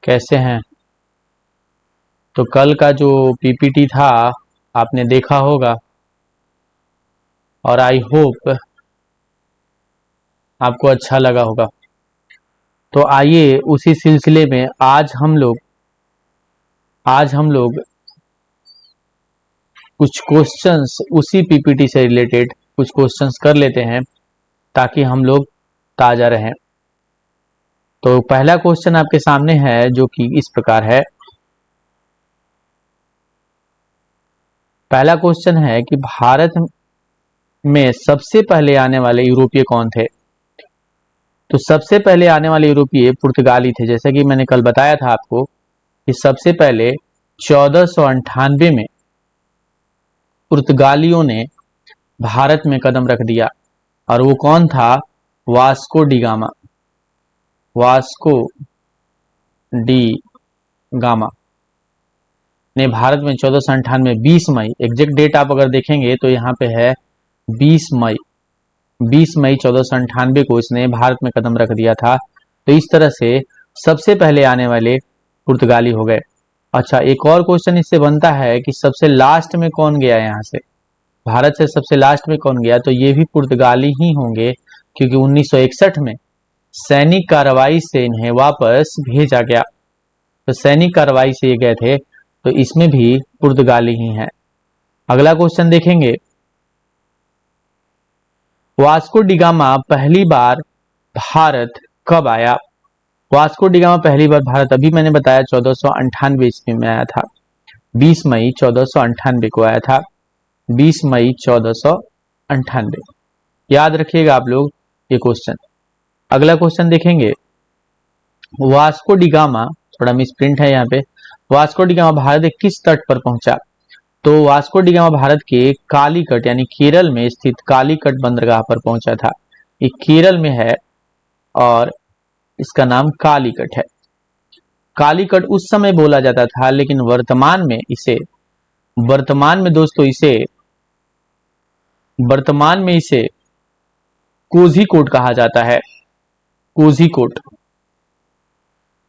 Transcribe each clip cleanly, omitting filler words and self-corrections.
कैसे हैं? तो कल का जो पीपीटी था आपने देखा होगा और आई होप आपको अच्छा लगा होगा। तो आइए उसी सिलसिले में आज हम लोग कुछ क्वेश्चंस उसी पीपीटी से रिलेटेड कुछ क्वेश्चंस कर लेते हैं ताकि हम लोग ताजा रहें। तो पहला क्वेश्चन आपके सामने है जो कि इस प्रकार है। पहला क्वेश्चन है कि भारत में सबसे पहले आने वाले यूरोपीय कौन थे? तो सबसे पहले आने वाले यूरोपीय पुर्तगाली थे। जैसे कि मैंने कल बताया था आपको कि सबसे पहले 1498 में पुर्तगालियों ने भारत में कदम रख दिया और वो कौन था? Vasco D gamma. Vasco D gamma ने भारत में 1498 20 मई, एग्जैक्ट डेट आप अगर देखेंगे तो यहाँ पे है 20 मई 1498 को इसने भारत में कदम रख दिया था। तो इस तरह से सबसे पहले आने वाले पुर्तगाली हो गए। अच्छा, एक और क्वेश्चन इससे बनता है कि सबसे लास्ट में कौन गया यहाँ से? भारत से सबसे लास्ट में कौन गया? तो ये भी पुर्तगाली ही होंगे क्योंकि 1961 में सैनिक कार्रवाई से इन्हें वापस भेजा गया। तो सैनिक कार्रवाई से ये गए थे, तो इसमें भी पुर्तगाली ही हैं। अगला क्वेश्चन देखेंगे। वास्को डी गामा पहली बार भारत कब आया? वास्को डी गामा पहली बार भारत अभी मैंने बताया 1498 ईस्वी में आया था। 20 मई 1498 को आया था। 20 मई 1498 याद रखिएगा आप लोग ये क्वेश्चन। अगला क्वेश्चन देखेंगे। वास्को डी गामा, थोड़ा मिसप्रिंट है यहाँ पे, वास्को डी गामा भारत के किस तट पर पहुंचा? तो वास्को डी गामा भारत के कालीकट यानी केरल में स्थित कालीकट बंदरगाह पर पहुंचा था। ये केरल में है और इसका नाम कालीकट है। कालीकट उस समय बोला जाता था, लेकिन वर्तमान में इसे कोझिकोड कहा जाता है।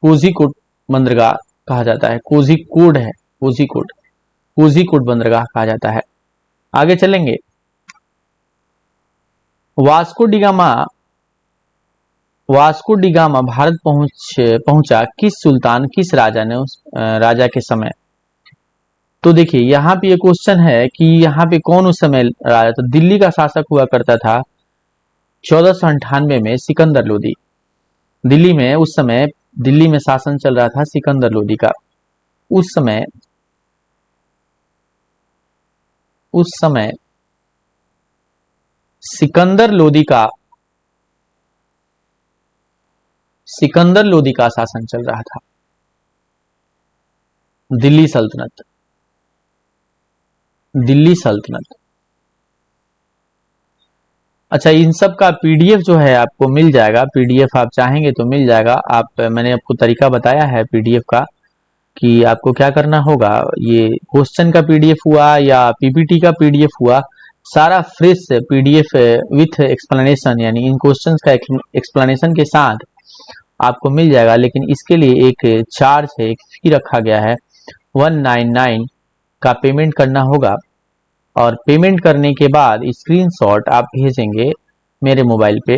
कोझिकोड बंदरगाह कहा जाता है। कोझिकोड बंदरगाह कहा जाता है। आगे चलेंगे। वास्को डी गामा भारत पहुंचा किस सुल्तान, किस राजा के समय? तो देखिए यहाँ पे ये क्वेश्चन है कि यहाँ पे कौन उस समय राजा था। दिल्ली का शासक हुआ करता था 1498 में सिकंदर लोदी। दिल्ली में शासन चल रहा था सिकंदर लोदी का। उस समय सिकंदर लोदी का शासन चल रहा था, दिल्ली सल्तनत। अच्छा, इन सब का पीडीएफ जो है आपको मिल जाएगा। पीडीएफ आप चाहेंगे तो मिल जाएगा। मैंने आपको तरीका बताया है पीडीएफ का कि आपको क्या करना होगा। ये क्वेश्चन का पीडीएफ हुआ या पीपीटी का पीडीएफ हुआ, सारा फ्रेश पीडीएफ विथ एक्सप्लेनेशन यानी इन क्वेश्चंस का एक्सप्लेनेशन के साथ आपको मिल जाएगा। लेकिन इसके लिए एक चार्ज है, एक फी रखा गया है। 199 का पेमेंट करना होगा और पेमेंट करने के बाद स्क्रीनशॉट आप भेजेंगे मेरे मोबाइल पे।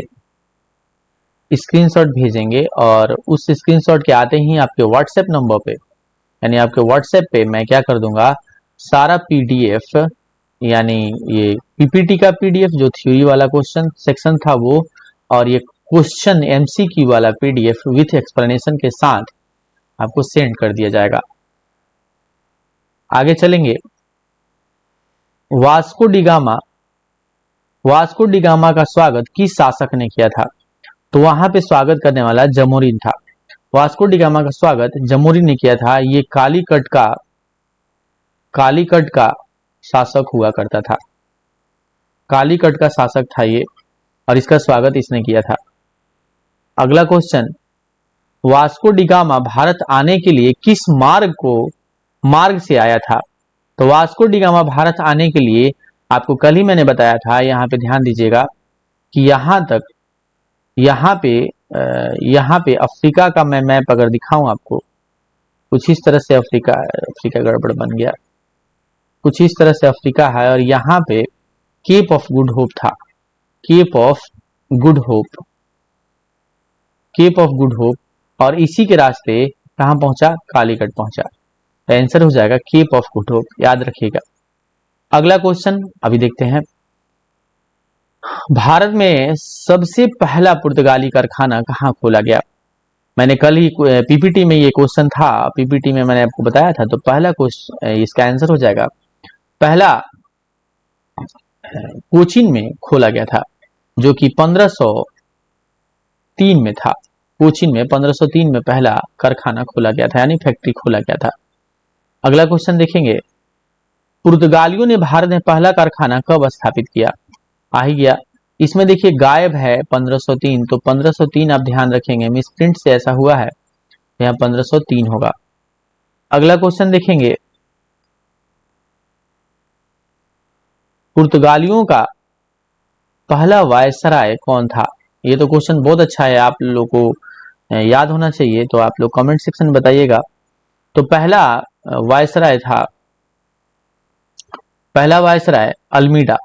स्क्रीनशॉट भेजेंगे और उस स्क्रीनशॉट के आते ही आपके व्हाट्सएप नंबर पे यानी आपके व्हाट्सएप पे मैं क्या कर दूंगा, सारा पीडीएफ यानी ये पीपीटी का पीडीएफ जो थ्योरी वाला क्वेश्चन सेक्शन था वो, और ये क्वेश्चन एमसीक्यू वाला पीडीएफ विथ एक्सप्लेनेशन के साथ आपको सेंड कर दिया जाएगा। आगे चलेंगे। वास्को डी गामा का स्वागत किस शासक ने किया था? तो वहां पे स्वागत करने वाला जमोरिन था। वास्को डी गामा का स्वागत जमोरिन ने किया था। ये कालीकट का शासक हुआ करता था। कालीकट का शासक था ये और इसका स्वागत इसने किया था। अगला question, Vasco D gamma Bharat आने के लिए किस मार्ग से आया था? तो वास्को डी गामा भारत आने के लिए आपको कल ही मैंने बताया था, यहाँ पे ध्यान दीजिएगा कि यहाँ पे अफ्रीका का मैं मैप अगर दिखाऊं आपको कुछ इस तरह से अफ्रीका, अफ्रीका गड़बड़ बन गया, कुछ इस तरह से अफ्रीका है और यहाँ पे केप ऑफ गुड होप था, Cape of Good Hope, Cape of Good Hope, और इसी के रास्ते कहां पहुंचा, कालीकट पहुंचा। तो आंसर हो जाएगा केप ऑफ गुड होप, याद रखिएगा। अगला क्वेश्चन अभी देखते हैं। भारत में सबसे पहला पुर्तगाली कारखाना कहां खोला गया? मैंने कल ही पीपीटी में ये क्वेश्चन था, पीपीटी में मैंने आपको बताया था। तो पहला क्वेश्चन, इसका आंसर हो जाएगा पहला कोचीन में खोला गया था, जो कि 1503 में था। कोचीन में 1503 में पहला कारखाना खोला गया था, यानी फैक्ट्री खोला गया था। अगला क्वेश्चन देखेंगे, पुर्तगालियों ने भारत में पहला कारखाना कब स्थापित किया? आ ही गया। इसमें देखिए गायब है 1503, तो 1503 आप ध्यान रखेंगे, मिसप्रिंट से ऐसा हुआ है, यहाँ 1503 होगा। अगला क्वेश्चन देखेंगे, पुर्तगालियों का पहला वायसराय कौन था? ये तो क्वेश्चन बहुत अच्छा है, आप लोगों को याद होना चाहिए, तो आप लोग कमेंट सेक्शन में बताइएगा। तो पहला वायसराय था, पहला वायसराय अल्मीडा,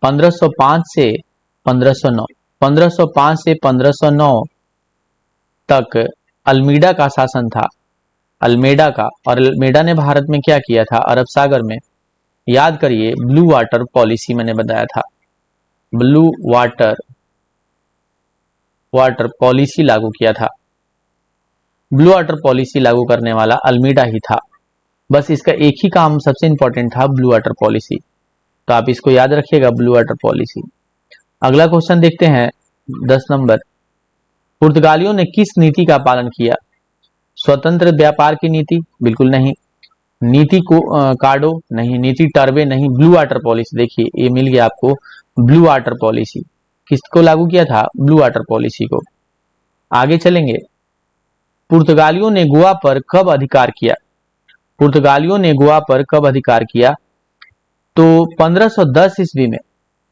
1505 से 1509, 1505 से 1509 तक अल्मीडा का शासन था, अल्मेडा का। और अल्मेडा ने भारत में क्या किया था? अरब सागर में, याद करिए, ब्लू वाटर पॉलिसी मैंने बताया था, ब्लू वाटर पॉलिसी लागू किया था। ब्लू वाटर पॉलिसी लागू करने वाला अल्मीडा ही था। बस इसका एक ही काम सबसे इंपॉर्टेंट था, ब्लू वाटर पॉलिसी, तो आप इसको याद रखिएगा, ब्लू वाटर पॉलिसी। अगला क्वेश्चन देखते हैं 10 नंबर, पुर्तगालियों ने किस नीति का पालन किया? स्वतंत्र व्यापार की नीति? बिल्कुल नहीं। नीति को कार्डो? नहीं। नीति टर्बे? नहीं। ब्लू वाटर पॉलिसी, देखिए ये मिल गया आपको, ब्लू वाटर पॉलिसी। किसको लागू किया था? ब्लू वाटर पॉलिसी को। आगे चलेंगे, पुर्तगालियों ने गोवा पर कब अधिकार किया? पुर्तगालियों ने गोवा पर कब अधिकार किया? तो 1510 ईस्वी में,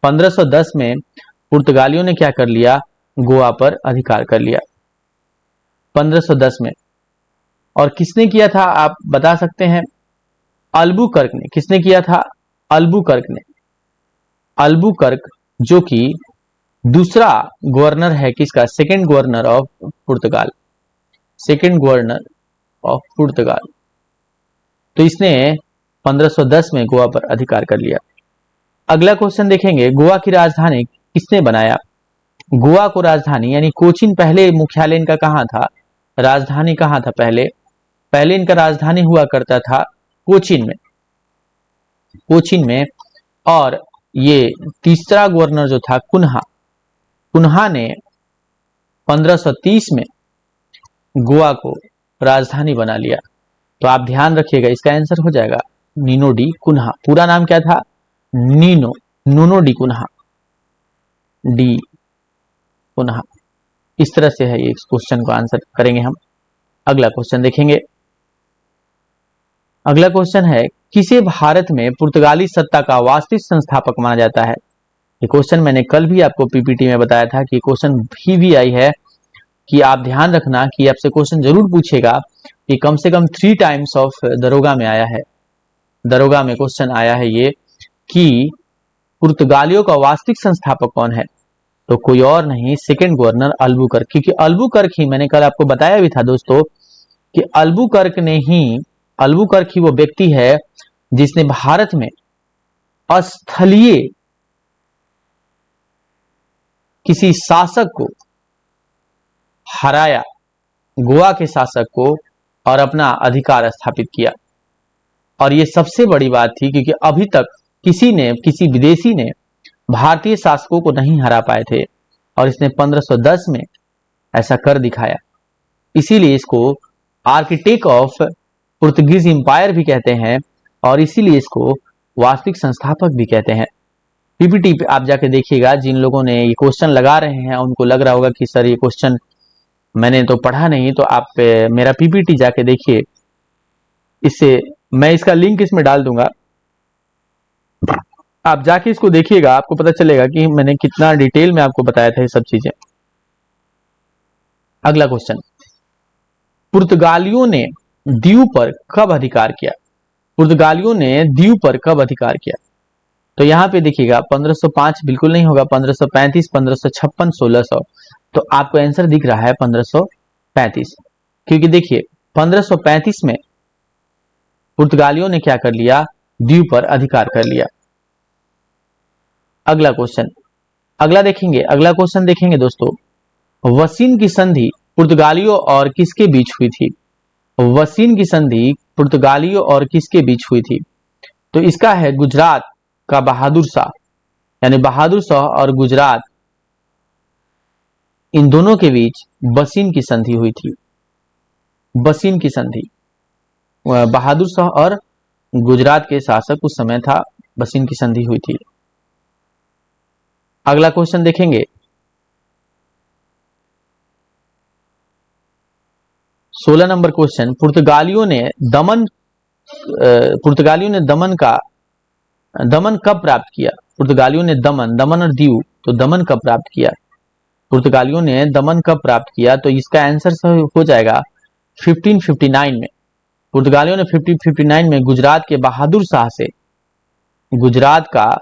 1510 में पुर्तगालियों ने क्या कर लिया? गोवा पर अधिकार कर लिया 1510 में। और किसने किया था आप बता सकते हैं? अल्बुकर्क ने। किसने किया था? अल्बुकर्क ने। अल्बुकर्क जो कि दूसरा गवर्नर है किसका? Second governor of Portugal, second governor of Portugal. तो इसने 1510 में गोवा पर अधिकार कर लिया। अगला क्वेश्चन देखेंगे, गोवा की राजधानी किसने बनाया? गोवा को राजधानी यानी कोचीन, पहले मुख्यालय इनका कहां था? राजधानी कहां था पहले? पहले इनका राजधानी हुआ करता था कोचीन में, कोचीन में। और ये तीसरा गवर्नर जो था कुन्हा, कुन्हा ने 1530 में गोवा को राजधानी बना लिया। तो आप ध्यान रखिएगा, इसका आंसर हो जाएगा नीनो डी कुन्हा। पूरा नाम क्या था? Nuno da Cunha, da Cunha. इस तरह से है, ये क्वेश्चन को आंसर करेंगे हम। अगला क्वेश्चन देखेंगे, अगला क्वेश्चन है, किसे भारत में पुर्तगाली सत्ता का वास्तविक संस्थापक माना जाता है? ये क्वेश्चन मैंने कल भी आपको पीपीटी में बताया था कि क्वेश्चन भी आई है, कि आप ध्यान रखना कि आपसे क्वेश्चन जरूर पूछेगा कि कम से कम 3 टाइम्स ऑफ दरोगा में आया है, दरोगा में क्वेश्चन आया है ये, कि पुर्तगालियों का वास्तविक संस्थापक कौन है? तो कोई और नहीं, सेकंड गवर्नर अल्बुकर्क। क्योंकि अल्बुकर्क ही, मैंने कल आपको बताया भी था दोस्तों, कि अल्बुकर्क ही वो व्यक्ति है जिसने भारत में स्थलीय किसी शासक को हराया, गोवा के शासक को, और अपना अधिकार स्थापित किया। और ये सबसे बड़ी बात थी, क्योंकि अभी तक किसी विदेशी ने भारतीय शासकों को नहीं हरा पाए थे, और इसने 1510 में ऐसा कर दिखाया। इसीलिए इसको आर्किटेक्ट ऑफ पुर्तगीज एम्पायर भी कहते हैं, और इसीलिए इसको वास्तविक संस्थापक भी कहते हैं। पीपीटी पे आप जाके देखिएगा, जिन लोगों ने ये क्वेश्चन लगा रहे हैं उनको लग रहा होगा कि सर ये क्वेश्चन मैंने तो पढ़ा नहीं, तो आप मेरा पीपीटी जाके देखिए। इससे मैं इसका लिंक इसमें डाल दूंगा, आप जाके इसको देखिएगा, आपको पता चलेगा कि मैंने कितना डिटेल में आपको बताया था ये सब चीजें। अगला क्वेश्चन, पुर्तगालियों ने दीव पर कब अधिकार किया? पुर्तगालियों ने दीव पर कब अधिकार किया? तो यहाँ पे देखिएगा 1505 बिल्कुल नहीं होगा, 1535, 1556, 1600। तो आपको आंसर दिख रहा है 1535, क्योंकि देखिए 1535 में पुर्तगालियों ने क्या कर लिया? द्वीप पर अधिकार कर लिया। अगला क्वेश्चन, अगला क्वेश्चन देखेंगे दोस्तों। वसीन की संधि पुर्तगालियों और किसके बीच हुई थी? वसीन की संधि पुर्तगालियों और किसके बीच हुई थी? तो इसका है गुजरात का बहादुर शाह, यानी बहादुर शाह और गुजरात, इन दोनों के बीच वसीन की संधि हुई थी। वसीन की संधि बहादुर शाह और गुजरात के शासक उस समय था, वसीन की संधि हुई थी। अगला क्वेश्चन देखेंगे। 16 नंबर क्वेश्चन, पुर्तगालियों ने दमन कब प्राप्त किया? पुर्तगालियों ने दमन और दीव, तो दमन कब प्राप्त किया? पुर्तगालियों ने दमन कब प्राप्त किया? तो इसका आंसर हो जाएगा 1559 में। पुर्तगालियों ने 1559 में गुजरात के बहादुर शाह से, गुजरात का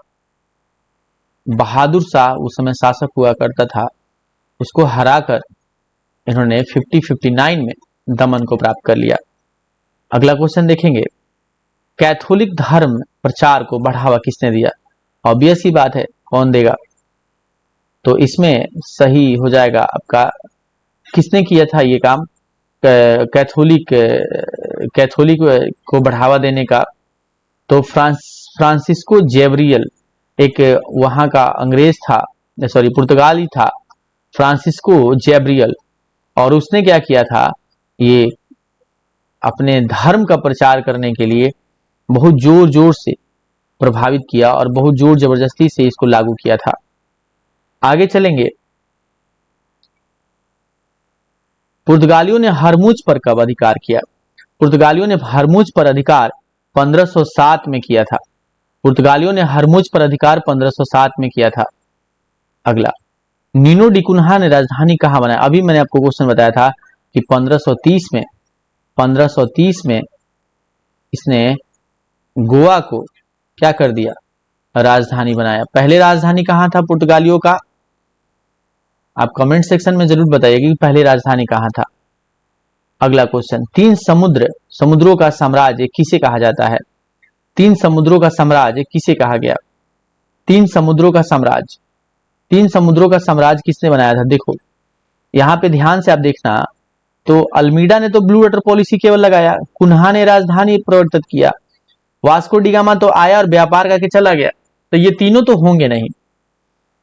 बहादुर शाह उस समय शासक हुआ करता था, उसको हराकर इन्होंने 1559 में दमन को प्राप्त कर लिया। अगला क्वेश्चन देखेंगे। कैथोलिक धर्म प्रचार को बढ़ावा किसने दिया? ऑब्वियस ही बात है, कौन देगा? तो इसमें सही हो जाएगा आपका, किसने किया था ये काम कैथोलिक को बढ़ावा देने का? तो फ्रांसिस्को जेवरियल, एक वहां का अंग्रेज था, सॉरी पुर्तगाली था, फ्रांसिस्को जेवरियल, और उसने क्या किया था? ये अपने धर्म का प्रचार करने के लिए बहुत जोर जोर से प्रभावित किया और बहुत जोर जबरदस्ती से इसको लागू किया था। आगे चलेंगे। पुर्तगालियों ने हरमुज पर कब अधिकार किया? पुर्तगालियों ने हरमुज पर अधिकार 1507 में किया था। पुर्तगालियों ने हरमुज पर अधिकार 1507 में किया था। अगला, नीनो डी कुन्हा ने राजधानी कहां बनाया? अभी मैंने आपको क्वेश्चन बताया था कि 1530 में इसने गोवा को क्या कर दिया? राजधानी बनाया। पहले राजधानी कहां था पुर्तगालियों का? आप कमेंट सेक्शन में जरूर बताइएगा कि पहले राजधानी कहां था। अगला क्वेश्चन, तीन समुद्रों का साम्राज्य किसे कहा जाता है? तीन समुद्रों का साम्राज्य किसे कहा गया? तीन समुद्रों का साम्राज्य किसने बनाया था? देखो यहां पे ध्यान से आप देखना, तो अल्मीडा ने तो ब्लू वाटर पॉलिसी केवल लगाया, कुन्हा ने राजधानी प्रवर्तित किया, वास्को डी गामा तो आया और व्यापार करके चला गया। तो ये तीनों तो होंगे नहीं,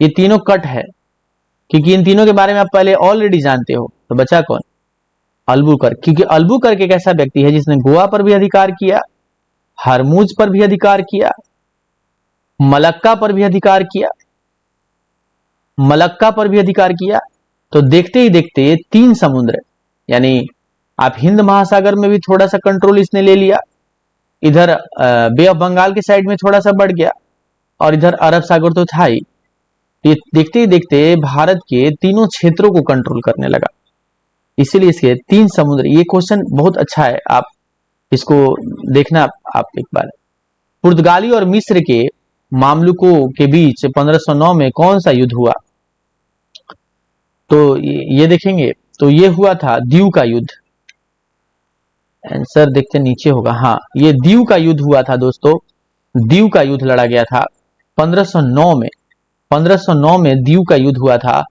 ये तीनों कट है, क्योंकि इन तीनों के बारे में आप पहले ऑलरेडी जानते हो। तो बचा कौन? अल्बुकर्क, क्योंकि अल्बुकर्क एक ऐसा व्यक्ति है जिसने गोवा पर भी अधिकार किया, हरमुज पर भी अधिकार किया, मलक्का पर भी अधिकार किया। तो देखते ही देखते तीन समुद्र, यानी आप हिंद महासागर में भी थोड़ा सा कंट्रोल इसने ले लिया, इधर बे ऑफ बंगाल के साइड में थोड़ा सा बढ़ गया, और इधर अरब सागर तो था ही। ये देखते ही देखते भारत के तीनों क्षेत्रों को कंट्रोल करने लगा, इसीलिए इसके तीन समुद्र। ये क्वेश्चन बहुत अच्छा है, आप इसको देखना आप एक बार। पुर्तगाली और मिस्र के मामलुकों के बीच 1509 में कौन सा युद्ध हुआ? तो ये देखेंगे, तो ये हुआ था दीव का युद्ध। आंसर देखते नीचे होगा, हाँ ये दीव का युद्ध हुआ था दोस्तों, दीव का युद्ध लड़ा गया था 1509 में। 1509 में दीव का युद्ध हुआ था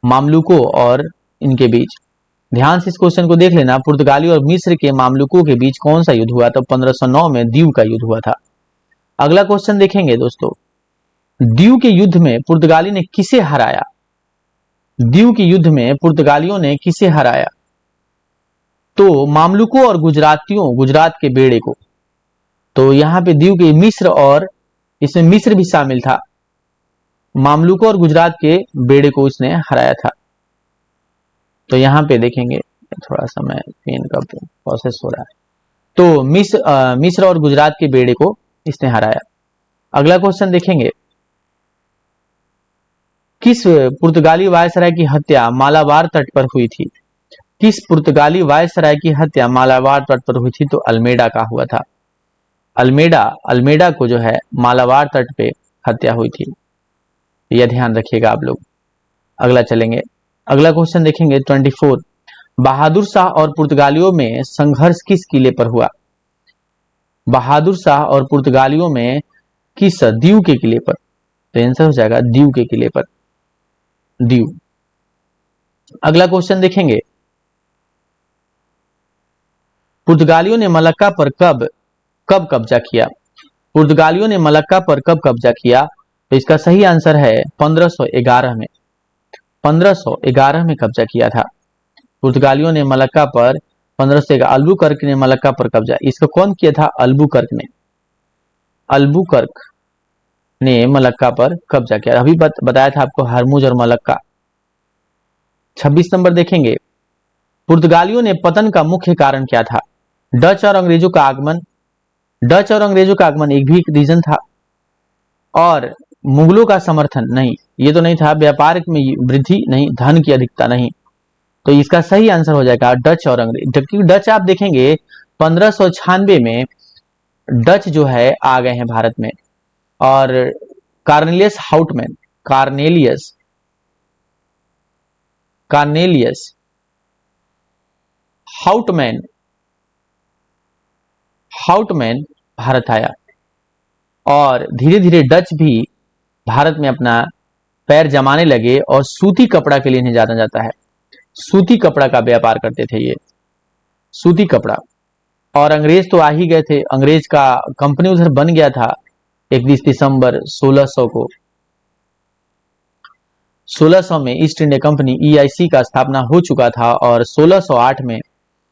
मामलुकों और इनके बीच। ध्यान से इस क्वेश्चन को देख लेना, पुर्तगाली और मिस्र के मामलुकों के बीच कौन सा युद्ध हुआ? तो 1509 में दीव का युद्ध हुआ था। अगला क्वेश्चन देखेंगे दोस्तों, दीव के युद्ध में पुर्तगाली ने किसे हराया? दीव के युद्ध में पुर्तगालियों ने किसे हराया? तो मामलुकों और गुजरात के बेड़े को। तो यहां पे दीव के मिस्र, और इसमें मिस्र भी शामिल था, मामलुकों और गुजरात के बेड़े को इसने हराया था। तो यहां पे देखेंगे, थोड़ा सा मैं पेन का प्रोसेस हो रहा है, तो मिस्र और गुजरात के बेड़े को इसने हराया। अगला क्वेश्चन देखेंगे, किस पुर्तगाली वायसराय की हत्या मालाबार तट पर हुई थी? किस पुर्तगाली वायसराय की हत्या मालाबार तट पर हुई थी? तो अल्मेडा का हुआ था। अल्मेडा को जो है मालाबार तट पे हत्या हुई थी, यह ध्यान रखिएगा आप लोग। अगला चलेंगे, अगला क्वेश्चन देखेंगे 24। बहादुर शाह और पुर्तगालियों में संघर्ष किस किले पर हुआ? बहादुर शाह और पुर्तगालियों में किस दीव के किले पर? तो आंसर हो जाएगा दीव के किले पर, दीव। अगला क्वेश्चन देखेंगे, पुर्तगालियों ने मलक्का पर कब कब्जा किया? पुर्तगालियों ने मलक्का पर कब कब्जा किया? तो इसका सही आंसर है 1511 में। 1511 में कब्जा किया था पुर्तगालियों ने मलक्का पर। 1511 अल्बुकर्क ने मलक्का पर कब्जा, इसको कौन किया था? अल्बुकर्क ने। अल्बुकर्क ने मलक्का पर कब्जा किया। अभी बताया था आपको हरमुज और मलक्का। 26 नंबर देखेंगे, पुर्तगालियों ने पतन का मुख्य कारण क्या था? डच और अंग्रेजों का आगमन। डच और अंग्रेजों का आगमन एक भी रीजन था, और मुगलों का समर्थन नहीं, ये तो नहीं था। व्यापार में वृद्धि नहीं, धन की अधिकता नहीं। तो इसका सही आंसर हो जाएगा डच और अंग्रेज। क्योंकि डच आप देखेंगे 1596 में डच जो है आ गए हैं भारत में, और Cornelius Houtman, Cornelius Houtman Bharat आया, और धीरे धीरे डच भी भारत में अपना पैर जमाने लगे, और सूती कपड़ा के लिए नहीं जाना जाता है। सूती कपड़ा का व्यापार करते थे ये, सूती कपड़ा। और अंग्रेज तो आ ही गए थे, अंग्रेज का कंपनी उधर बन गया था 31 दिसंबर 1600 को। 1600 में ईस्ट इंडिया कंपनी EIC का स्थापना हो चुका था, और 1608 में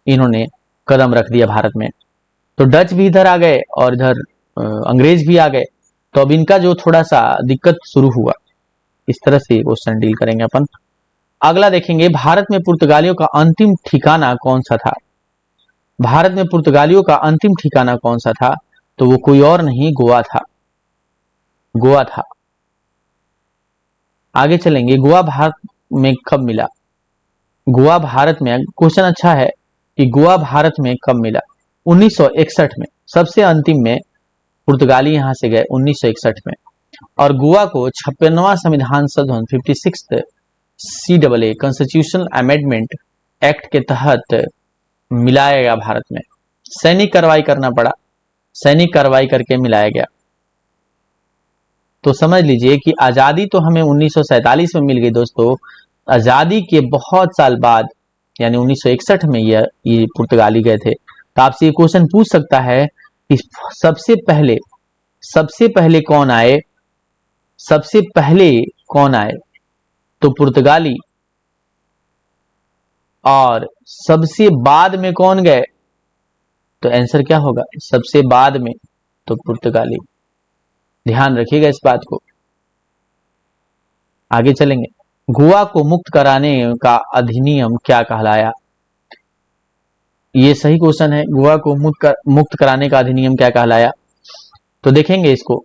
इन्होंने कदम रख दिया भारत में। तो डच भी इधर आ गए और इधर अंग्रेज भी आ गए, तो अब इनका जो थोड़ा सा दिक्कत शुरू हुआ। इस तरह से क्वेश्चन डील करेंगे अपन। अगला देखेंगे, भारत में पुर्तगालियों का अंतिम ठिकाना कौन सा था? भारत में पुर्तगालियों का अंतिम ठिकाना कौन सा था? तो वो कोई और नहीं, गोवा था। गोवा था। आगे चलेंगे, गोवा भारत में कब मिला? गोवा भारत में, क्वेश्चन अच्छा है कि गोवा भारत में कब मिला? 1961 में, सबसे अंतिम में पुर्तगाली यहां से गए 1961 में। और गोवा को 56वां संविधान संशोधन 56th CAA constitutional amendment act के तहत मिलाया गया भारत में। सैनिक कार्रवाई करना पड़ा, सैनिक कार्रवाई करके मिलाया गया। तो समझ लीजिए कि आजादी तो हमें 1947 में मिल गई दोस्तों, आजादी के बहुत साल बाद यानी 1961 में ये पुर्तगाली गए थे। तो आपसे ये क्वेश्चन पूछ सकता है कि सबसे पहले कौन आए? सबसे पहले कौन आए? तो पुर्तगाली। और सबसे बाद में कौन गए? तो आंसर क्या होगा? सबसे बाद में तो पुर्तगाली। ध्यान रखिएगा इस बात को। आगे चलेंगे, गोवा को मुक्त कराने का अधिनियम क्या कहलाया? ये सही क्वेश्चन है, गोवा को मुक्त कराने का अधिनियम क्या कहलाया? तो देखेंगे इसको,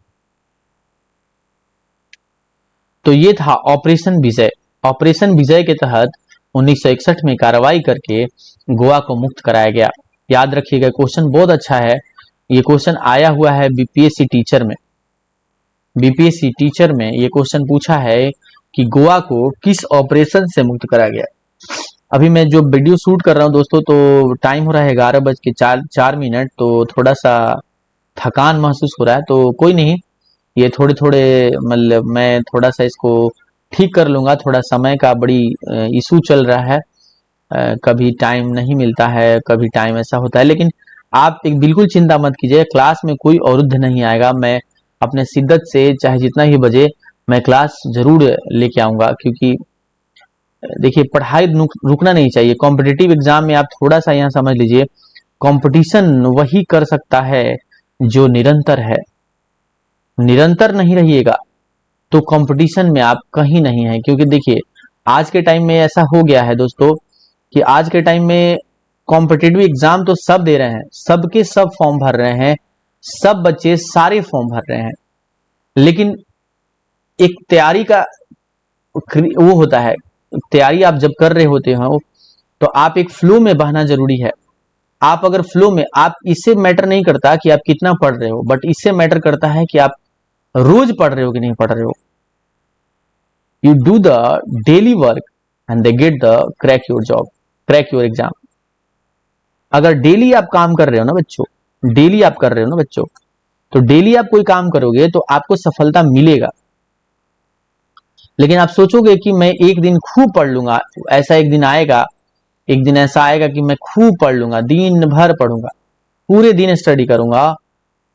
तो ये था ऑपरेशन विजय। ऑपरेशन विजय के तहत 1961 में कार्रवाई करके गोवा को मुक्त कराया गया। याद रखिएगा, क्वेश्चन बहुत अच्छा है। ये क्वेश्चन आया हुआ है बीपीएससी टीचर में। बीपीएससी टीचर में ये क्वेश्चन पूछा है कि गोवा को किस ऑपरेशन से मुक्त कराया गया। अभी मैं जो वीडियो शूट कर रहा हूं दोस्तों, तो टाइम हो रहा है 11:04, तो थोड़ा सा थकान महसूस हो रहा है। तो कोई नहीं, ये थोड़े थोड़े मतलब मैं थोड़ा सा इसको ठीक कर लूंगा। थोड़ा समय का बड़ी इशू चल रहा है, कभी टाइम नहीं मिलता है, कभी टाइम ऐसा होता है। लेकिन आप एक बिल्कुल चिंता मत कीजिए, क्लास में कोई अवरुद्ध नहीं आएगा। मैं अपने शिद्दत से चाहे जितना ही बजे मैं क्लास जरूर लेके आऊंगा, क्योंकि देखिए पढ़ाई रुकना नहीं चाहिए। कॉम्पिटिटिव एग्जाम में आप थोड़ा सा यहाँ समझ लीजिए, कंपटीशन वही कर सकता है जो निरंतर है। निरंतर नहीं रहिएगा तो कंपटीशन में आप कहीं नहीं है। क्योंकि देखिए आज के टाइम में ऐसा हो गया है दोस्तों कि आज के टाइम में कॉम्पिटिटिव एग्जाम तो सब दे रहे हैं, सबके सब फॉर्म भर रहे हैं, सब बच्चे सारे फॉर्म भर रहे हैं। लेकिन एक तैयारी का वो होता है, तैयारी आप जब कर रहे होते हो तो आप एक फ्लो में बहना जरूरी है। आप अगर फ्लो में, आप इससे मैटर नहीं करता कि आप कितना पढ़ रहे हो, बट इससे मैटर करता है कि आप रोज पढ़ रहे हो कि नहीं पढ़ रहे हो। You do the daily work and they get the crack your job, crack your exam. अगर डेली आप काम कर रहे हो ना बच्चों, डेली आप कर रहे हो ना बच्चों, तो डेली आप कोई काम करोगे तो आपको सफलता मिलेगा। लेकिन आप सोचोगे कि मैं एक दिन खूब पढ़ लूंगा, ऐसा एक दिन आएगा, एक दिन ऐसा आएगा कि मैं खूब पढ़ लूंगा, दिन भर पढ़ूंगा, पूरे दिन स्टडी करूंगा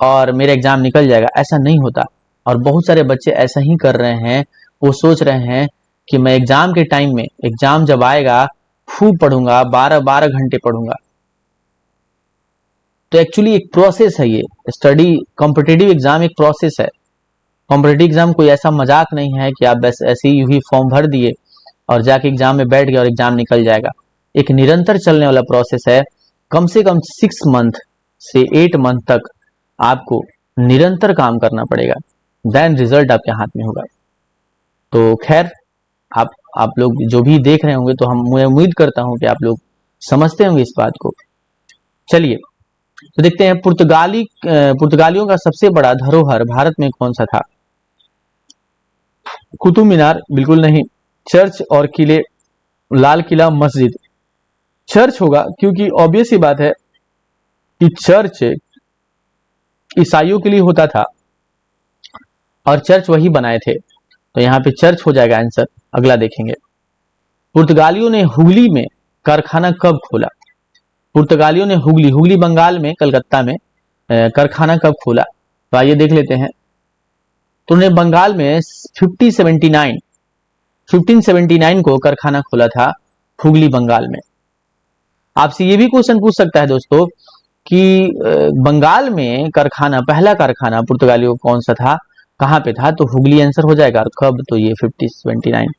और मेरा एग्जाम निकल जाएगा। ऐसा नहीं होता। और बहुत सारे बच्चे ऐसा ही कर रहे हैं। वो सोच रहे हैं कि मैं एग्जाम के टाइम में, एग्जाम जब आएगा खूब पढ़ूंगा, 12-12 घंटे पढ़ूंगा। तो एक्चुअली एक प्रोसेस है ये स्टडी। कॉम्पिटेटिव एग्जाम एक प्रोसेस है। कॉम्पिटेटिव एग्जाम कोई ऐसा मजाक नहीं है कि आप बस ऐसे ही फॉर्म भर दिए और जाके एग्जाम में बैठ गए और एग्जाम निकल जाएगा। एक निरंतर चलने वाला प्रोसेस है। कम से कम 6 मंथ से 8 मंथ तक आपको निरंतर काम करना पड़ेगा, देन रिजल्ट आपके हाथ में होगा। तो खैर, आप लोग जो भी देख रहे होंगे, तो मैं उम्मीद करता हूं कि आप लोग समझते होंगे इस बात को। चलिए तो देखते हैं, पुर्तगालियों का सबसे बड़ा धरोहर भारत में कौन सा था? कुतुब मीनार? बिल्कुल नहीं। चर्च और किले? लाल किला, मस्जिद। चर्च होगा, क्योंकि ऑब्वियस ही बात है कि चर्च ईसाइयों के लिए होता था और चर्च वही बनाए थे। तो यहां पे चर्च हो जाएगा आंसर। अगला देखेंगे, पुर्तगालियों ने हुगली में कारखाना कब खोला? पुर्तगालियों ने हुगली बंगाल में, कलकत्ता में कारखाना कब खोला? तो आइए देख लेते हैं। तो उन्होंने बंगाल में 1579 को कारखाना खोला था, हुगली बंगाल में। आपसे ये भी क्वेश्चन पूछ सकता है दोस्तों कि बंगाल में कारखाना, पहला कारखाना पुर्तगालियों को कौन सा था, कहां पे था? तो हुगली आंसर हो जाएगा। और कब? तो ये 1579।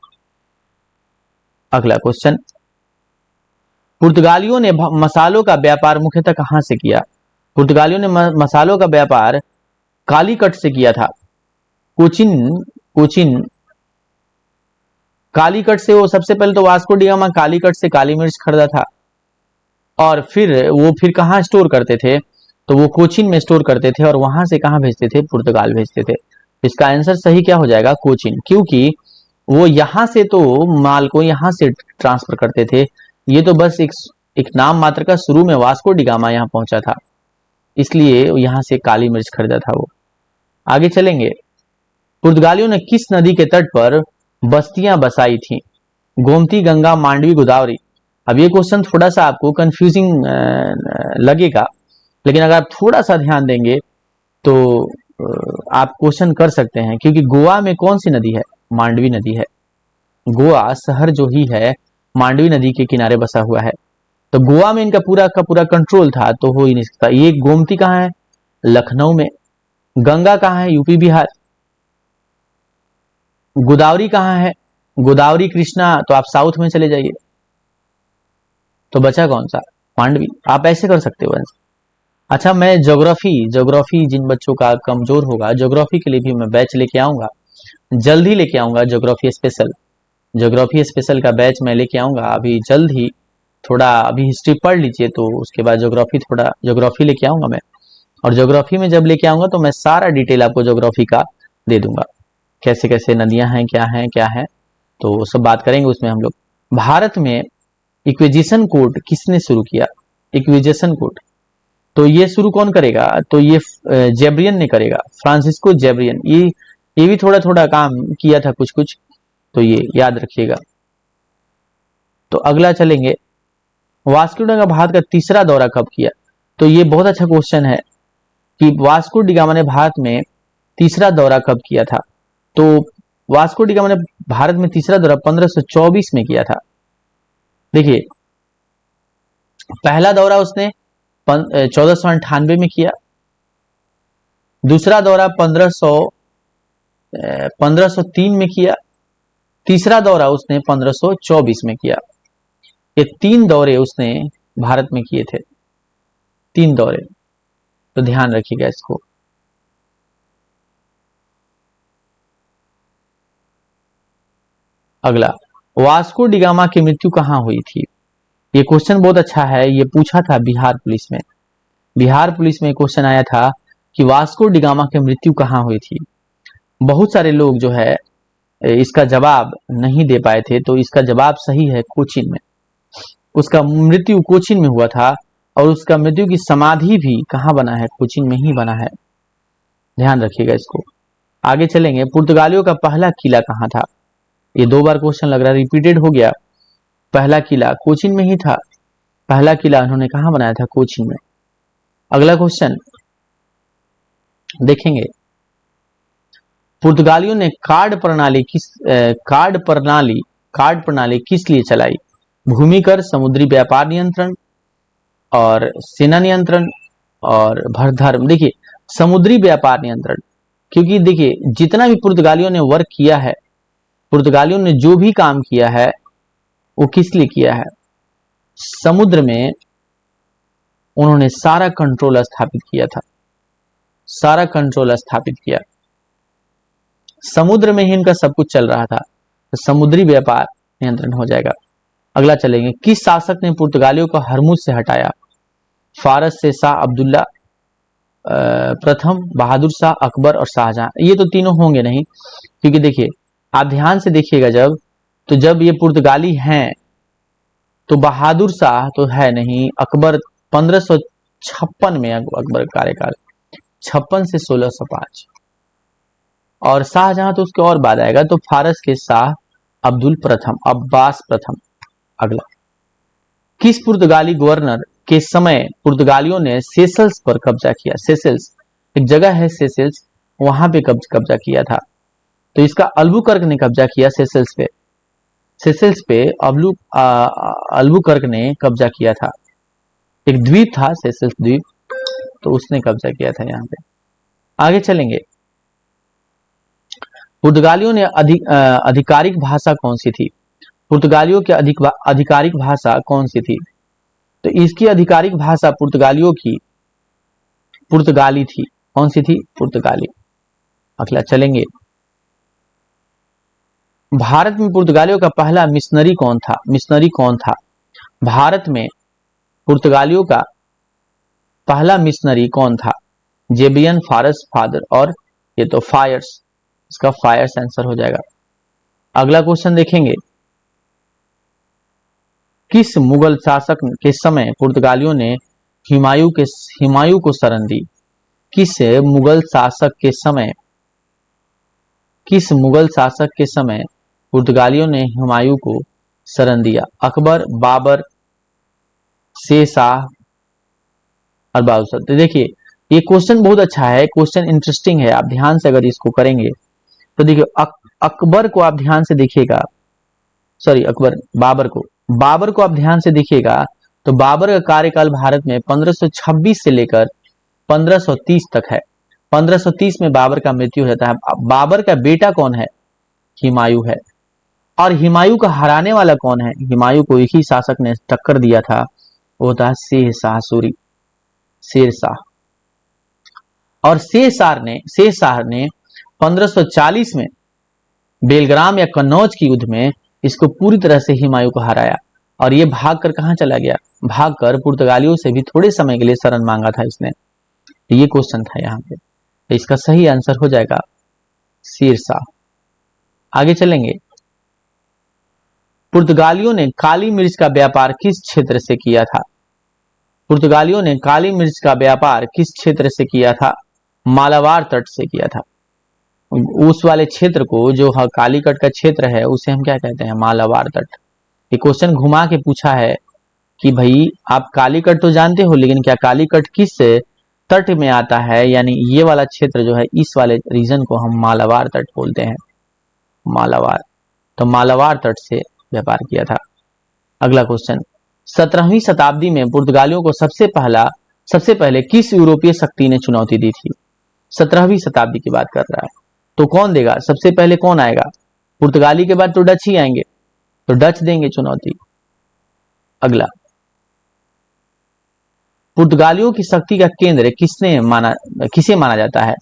अगला क्वेश्चन, पुर्तगालियों ने मसालों का व्यापार मुख्यतः कहां से किया? पुर्तगालियों ने मसालों का व्यापार कालीकट से किया था। कोचिन कालीकट से। वो सबसे पहले तो वास्को डी गामा कालीकट से काली मिर्च खरीदा था, और फिर कहां स्टोर करते थे? तो वो कोचिन में स्टोर करते थे, और वहां से कहां भेजते थे? पुर्तगाल भेजते थे। इसका आंसर सही क्या हो जाएगा? कोचिन, क्योंकि वो यहां से तो माल को यहां से ट्रांसफर करते थे। ये तो बस एक नाम मात्र का, शुरू में वास्को डी गामा यहां पहुंचा था, इसलिए यहां से काली मिर्च खरीदा था वो। आगे चलेंगे, पुर्तगालियों ने किस नदी के तट पर बस्तियां बसाई थी? गोमती, गंगा, मांडवी, गोदावरी। अब ये क्वेश्चन थोड़ा सा आपको कंफ्यूजिंग लगेगा, लेकिन अगर आप थोड़ा सा ध्यान देंगे तो आप क्वेश्चन कर सकते हैं। क्योंकि गोवा में कौन सी नदी है? मांडवी नदी है। गोवा शहर जो ही है मांडवी नदी के किनारे बसा हुआ है। तो गोवा में इनका पूरा का पूरा कंट्रोल था, तो हो ही नहीं सकता। ये गोमती कहाँ है? लखनऊ में। गंगा कहाँ है? यूपी बिहार। गोदावरी कहाँ है? गोदावरी कृष्णा, तो आप साउथ में चले जाइए। तो बचा कौन सा? मांडवी। आप ऐसे कर सकते हो। अच्छा, मैं ज्योग्राफी जिन बच्चों का कमजोर होगा, ज्योग्राफी के लिए भी मैं बैच लेके आऊंगा, जल्द ही लेके आऊंगा। ज्योग्राफी स्पेशल का बैच मैं लेके आऊंगा अभी जल्द ही। थोड़ा अभी हिस्ट्री पढ़ लीजिए, तो उसके बाद ज्योग्राफी लेके आऊंगा मैं। और ज्योग्राफी में जब लेके आऊंगा तो मैं सारा डिटेल आपको ज्योग्राफी का दे दूंगा, कैसे कैसे नदियां हैं, क्या है, तो सब बात करेंगे उसमें हम लोग। भारत में इक्विजिशन कोड किसने शुरू किया? इक्विजिशन कोड, तो ये शुरू कौन करेगा? तो ये जेब्रियन ने करेगा, फ्रांसिस्को जेब्रियन। ये भी थोड़ा थोड़ा काम किया था, कुछ कुछ, तो ये याद रखिएगा। तो अगला चलेंगे, वास्को डी गामा भारत का तीसरा दौरा कब किया? तो ये बहुत अच्छा क्वेश्चन है कि वास्को डी गामा ने भारत में तीसरा दौरा कब किया था। तो वास्को डी गामा ने भारत में तीसरा दौरा 1524 में किया था। देखिए, पहला दौरा उसने 1498 में किया, दूसरा दौरा 1503 में किया, तीसरा दौरा उसने 1524 में किया। ये 3 दौरे उसने भारत में किए थे, 3 दौरे। तो ध्यान रखिएगा इसको। अगला, वास्को डी गामा की मृत्यु कहां हुई थी? ये क्वेश्चन बहुत अच्छा है, ये पूछा था बिहार पुलिस में। बिहार पुलिस में क्वेश्चन आया था कि वास्को डिगामा की मृत्यु कहाँ हुई थी। बहुत सारे लोग जो है इसका जवाब नहीं दे पाए थे, तो इसका जवाब सही है कोचीन में। उसका मृत्यु कोचीन में हुआ था और उसका मृत्यु की समाधि भी कहाँ बना है, कोचीन में ही बना है। ध्यान रखिएगा इसको। आगे चलेंगे, पुर्तगालियों का पहला किला कहाँ था। ये 2 बार क्वेश्चन लग रहा है, रिपीटेड हो गया। पहला किला कोचीन में ही था। पहला किला उन्होंने कहाँ बनाया था, कोचीन में। अगला क्वेश्चन देखेंगे, पुर्तगालियों ने कार्ड प्रणाली किस लिए चलाई। भूमि कर, समुद्री व्यापार नियंत्रण और सेना नियंत्रण और धर्म। देखिए समुद्री व्यापार नियंत्रण, क्योंकि देखिए जितना भी पुर्तगालियों ने वर्क किया है, पुर्तगालियों ने जो भी काम किया है वो किस लिए किया है, समुद्र में उन्होंने सारा कंट्रोल स्थापित किया था। सारा कंट्रोल स्थापित किया, समुद्र में ही इनका सब कुछ चल रहा था, तो समुद्री व्यापार नियंत्रण हो जाएगा। अगला चलेंगे, किस शासक ने पुर्तगालियों को हरमुज से हटाया। फारस से शाह अब्दुल्ला प्रथम, बहादुर शाह, अकबर और शाहजहां। ये तो तीनों होंगे नहीं, क्योंकि देखिए आप ध्यान से देखिएगा, जब ये पुर्तगाली हैं तो बहादुर शाह तो है नहीं। अकबर 1556 में अकबर का कार्यकाल, 56 से 1605, और शाहजहां तो उसके और बाद आएगा। तो फारस के शाह अब्दुल प्रथम, अब्बास प्रथम। अगला, किस पुर्तगाली गवर्नर के समय पुर्तगालियों ने सेशल्स पर कब्जा किया। सेशल्स एक जगह है, सेशल्स, वहां पे कब्जा किया था। तो इसका अल्बुकर्क ने कब्जा किया सेशल्स पे। सेशल्स पे अल्बुकर्क ने कब्जा किया था। एक द्वीप था सेशल्स द्वीप, तो उसने कब्जा किया था यहाँ पे। आगे चलेंगे, पुर्तगालियों ने आधिकारिक भाषा कौन सी थी। पुर्तगालियों की आधिकारिक भाषा कौन सी थी। तो इसकी आधिकारिक भाषा पुर्तगालियों की पुर्तगाली थी। कौन सी थी, पुर्तगाली। अगला चलेंगे, भारत में पुर्तगालियों का पहला मिशनरी कौन था। मिशनरी कौन था भारत में, पुर्तगालियों का पहला मिशनरी कौन था। जेबियन, फारस, फादर और ये तो फायर्स, इसका फायर्स आंसर हो जाएगा। अगला क्वेश्चन देखेंगे, किस मुगल शासक के समय पुर्तगालियों ने हुमायूं को शरण दी। किस मुगल शासक के समय पुर्तगालियों ने हुमायूं को शरण दिया। अकबर, बाबर, शेरशाह और बाबूसर। तो देखिए ये क्वेश्चन बहुत अच्छा है, क्वेश्चन इंटरेस्टिंग है। आप ध्यान से अगर इसको करेंगे तो देखिए अकबर को आप ध्यान से देखिएगा, बाबर को आप ध्यान से देखिएगा, तो बाबर का कार्यकाल भारत में 1526 से लेकर 1530 तक है। 1530 में बाबर का मृत्यु होता है। बाबर का बेटा कौन है, हुमायूं है। और हुमायूं का हराने वाला कौन है, हुमायूं को एक ही शासक ने टक्कर दिया था, वो था शेरशाह। और शेरशाह ने 1540 में बेलग्राम या कन्नौज की युद्ध में इसको पूरी तरह से हुमायूं को हराया। और ये भागकर कहां चला गया, भागकर पुर्तगालियों से भी थोड़े समय के लिए शरण मांगा था इसने। ये क्वेश्चन था यहाँ पे, तो इसका सही आंसर हो जाएगा शेरशाह। आगे चलेंगे, पुर्तगालियों ने काली मिर्च का व्यापार किस क्षेत्र से किया था। पुर्तगालियों ने काली मिर्च का व्यापार किस क्षेत्र से किया था, मालाबार तट से किया था। उस वाले क्षेत्र को, जो कालीकट का क्षेत्र है, उसे हम क्या कहते हैं, मालाबार तट। ये क्वेश्चन घुमा के पूछा है कि भाई आप कालीकट तो जानते हो, लेकिन क्या कालीकट किस तट में आता है, यानी ये वाला क्षेत्र जो है, इस वाले रीजन को हम मालाबार तट बोलते हैं, मालाबार। तो मालाबार तट से व्यापार किया था। अगला क्वेश्चन, 17वीं शताब्दी में पुर्तगालियों को सबसे पहले किस यूरोपीय शक्ति ने चुनौती दी थी। 17वीं शताब्दी की बात कर रहा है, तो कौन देगा, सबसे पहले कौन आएगा। पुर्तगाली के बाद तो डच ही आएंगे, तो डच देंगे चुनौती। अगला, पुर्तगालियों की शक्ति का केंद्र किसे माना जाता है।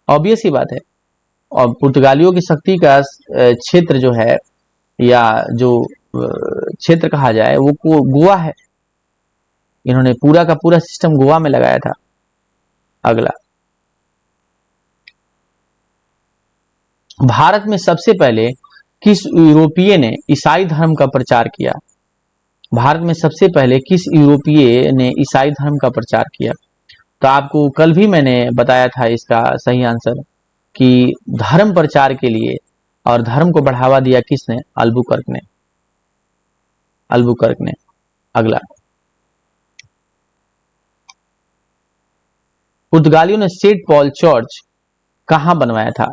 ऑब्वियस ही बात है, और पुर्तगालियों की शक्ति का क्षेत्र जो है, या जो क्षेत्र कहा जाए वो गोवा है। इन्होंने पूरा का पूरा सिस्टम गोवा में लगाया था। अगला, भारत में सबसे पहले किस यूरोपीय ने ईसाई धर्म का प्रचार किया? भारत में सबसे पहले किस यूरोपीय ने ईसाई धर्म का प्रचार किया? तो आपको कल भी मैंने बताया था इसका सही आंसर कि धर्म प्रचार के लिए और धर्म को बढ़ावा दिया किसने? अल्बुकर्क ने। अल्बुकर्क ने। अगला, पुर्तगालियों ने सेंट पॉल चर्च कहां बनवाया था?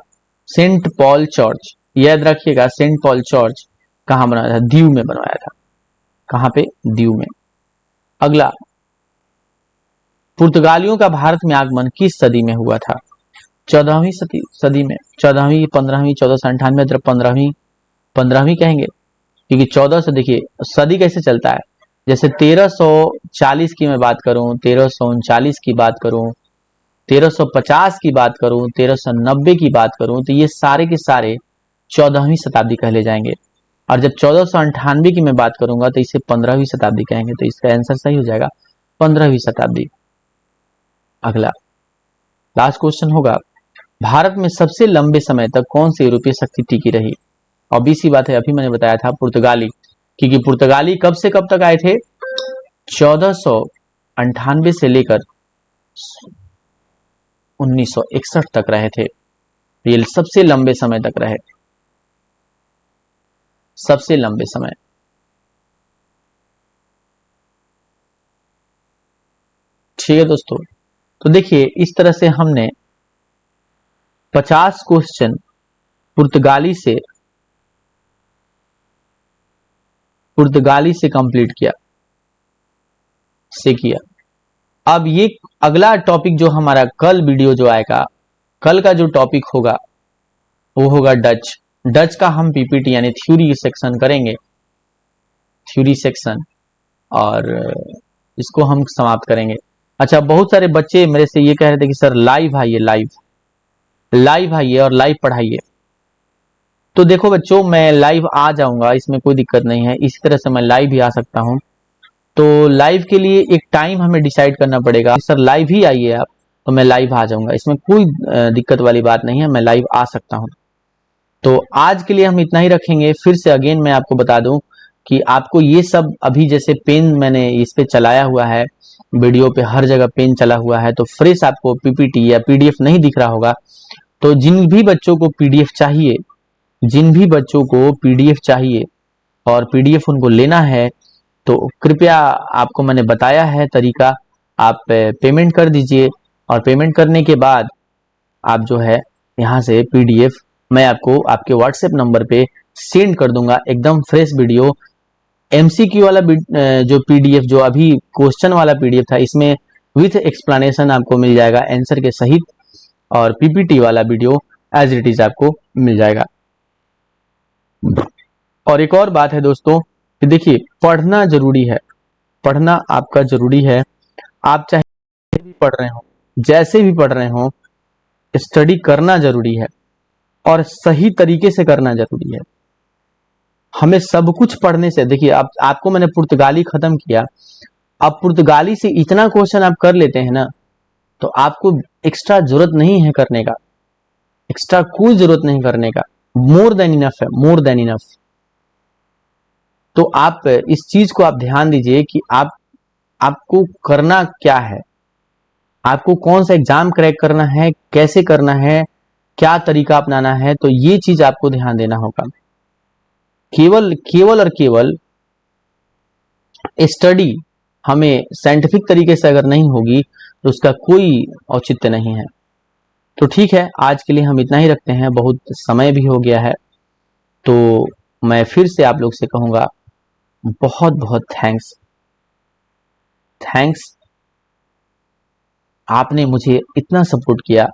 सेंट पॉल चर्च, याद रखिएगा, सेंट पॉल चर्च कहां बनवाया था? दीव में बनवाया था। कहां पे? दीव में। अगला, पुर्तगालियों का भारत में आगमन किस सदी में हुआ था? 14वीं सदी में। 14वीं, 15वीं, 1498, 15वीं कहेंगे, क्योंकि 14 से देखिए सदी कैसे चलता है। जैसे 1340 की मैं बात करूं, 1339 की बात करूं, 1350 की बात करूं, 1390 की बात करूं, तो ये सारे के सारे 14वीं शताब्दी कहले जाएंगे। और जब 1498 की मैं बात करूंगा तो इसे 15वीं शताब्दी कहेंगे। तो इसका आंसर सही हो जाएगा 15वीं शताब्दी। अगला, लास्ट क्वेश्चन होगा, भारत में सबसे लंबे समय तक कौन सी यूरोपीय शक्ति टिकी रही? ऑब्वियस सी बात है, अभी मैंने बताया था पुर्तगाली, क्योंकि पुर्तगाली कब से कब तक आए थे? 1498 से लेकर 1961 तक रहे थे। ये सबसे लंबे समय तक रहे, सबसे लंबे समय। ठीक है दोस्तों, तो देखिए इस तरह से हमने 50 क्वेश्चन पुर्तगाली से कंप्लीट किया। अब ये अगला टॉपिक जो हमारा कल वीडियो जो आएगा, कल का जो टॉपिक होगा वो होगा डच। डच का हम पीपीटी यानी थ्योरी सेक्शन करेंगे, थ्योरी सेक्शन, और इसको हम समाप्त करेंगे। अच्छा, बहुत सारे बच्चे मेरे से ये कह रहे थे कि सर लाइव आइए, लाइव आइए और लाइव पढ़ाइए। तो देखो बच्चों, मैं लाइव आ जाऊंगा, इसमें कोई दिक्कत नहीं है। इसी तरह से मैं लाइव भी आ सकता हूं। तो लाइव के लिए एक टाइम हमें डिसाइड करना पड़ेगा। सर लाइव ही आइए आप, तो मैं लाइव आ जाऊंगा, इसमें कोई दिक्कत वाली बात नहीं है, मैं लाइव आ सकता हूं। तो आज के लिए हम इतना ही रखेंगे। फिर से अगेन मैं आपको बता दूं कि आपको ये सब अभी जैसे पेन मैंने इस पे चलाया हुआ है, वीडियो पे हर जगह पेन चला हुआ है, तो फ्रेश आपको पीपीटी या पीडीएफ नहीं दिख रहा होगा। तो जिन भी बच्चों को पीडीएफ चाहिए, जिन भी बच्चों को पीडीएफ चाहिए और पीडीएफ उनको लेना है, तो कृपया आपको मैंने बताया है तरीका, आप पेमेंट कर दीजिए और पेमेंट करने के बाद आप जो है यहाँ से पीडीएफ मैं आपको आपके व्हाट्सएप नंबर पे सेंड कर दूंगा। एकदम फ्रेश वीडियो, एमसीक्यू वाला जो पीडीएफ, जो अभी क्वेश्चन वाला पीडीएफ था, इसमें विथ एक्सप्लेनेशन आपको मिल जाएगा आंसर के सहित, और पीपीटी वाला वीडियो एज इट इज आपको मिल जाएगा। और एक और बात है दोस्तों कि देखिए पढ़ना जरूरी है, पढ़ना आपका जरूरी है। आप चाहे भी पढ़ रहे हो, जैसे भी पढ़ रहे हो, स्टडी करना जरूरी है और सही तरीके से करना जरूरी है। हमें सब कुछ पढ़ने से, देखिए आपको मैंने पुर्तगाली खत्म किया, अब पुर्तगाली से इतना क्वेश्चन आप कर लेते हैं ना, तो आपको एक्स्ट्रा जरूरत नहीं है करने का, एक्स्ट्रा कोई जरूरत नहीं करने का, मोर देन इनफ है, मोर देन इनफ। तो आप इस चीज को आप ध्यान दीजिए कि आपको करना क्या है, आपको कौन सा एग्जाम क्रैक करना है, कैसे करना है, क्या तरीका अपनाना है, तो ये चीज आपको ध्यान देना होगा। केवल और केवल स्टडी हमें साइंटिफिक तरीके से अगर नहीं होगी तो उसका कोई औचित्य नहीं है। तो ठीक है, आज के लिए हम इतना ही रखते हैं, बहुत समय भी हो गया है। तो मैं फिर से आप लोग से कहूंगा बहुत बहुत थैंक्स, आपने मुझे इतना सपोर्ट किया।